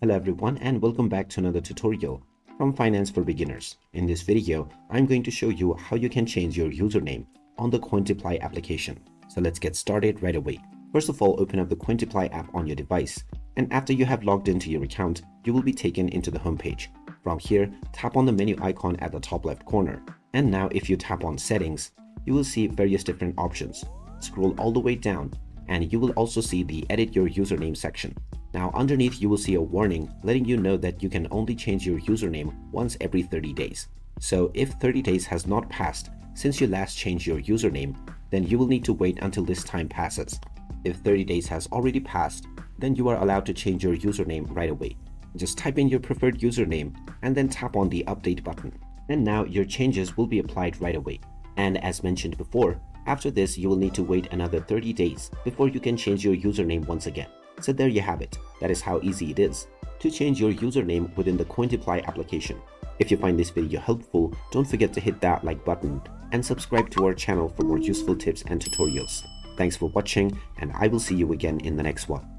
Hello everyone and welcome back to another tutorial from Finance for Beginners. In this video, I'm going to show you how you can change your username on the Cointiply application. So let's get started right away. First of all, open up the Cointiply app on your device, and after you have logged into your account, you will be taken into the home page. From here, tap on the menu icon at the top left corner. And now if you tap on Settings, you will see various different options. Scroll all the way down and you will also see the Edit Your Username section. Now underneath you will see a warning letting you know that you can only change your username once every 30 days. So if 30 days has not passed since you last changed your username, then you will need to wait until this time passes. If 30 days has already passed, then you are allowed to change your username right away. Just type in your preferred username and then tap on the update button. And now your changes will be applied right away. And as mentioned before, after this you will need to wait another 30 days before you can change your username once again. So there you have it. That is how easy it is to change your username within the Cointiply application. If you find this video helpful, don't forget to hit that like button and subscribe to our channel for more useful tips and tutorials. Thanks for watching, and I will see you again in the next one.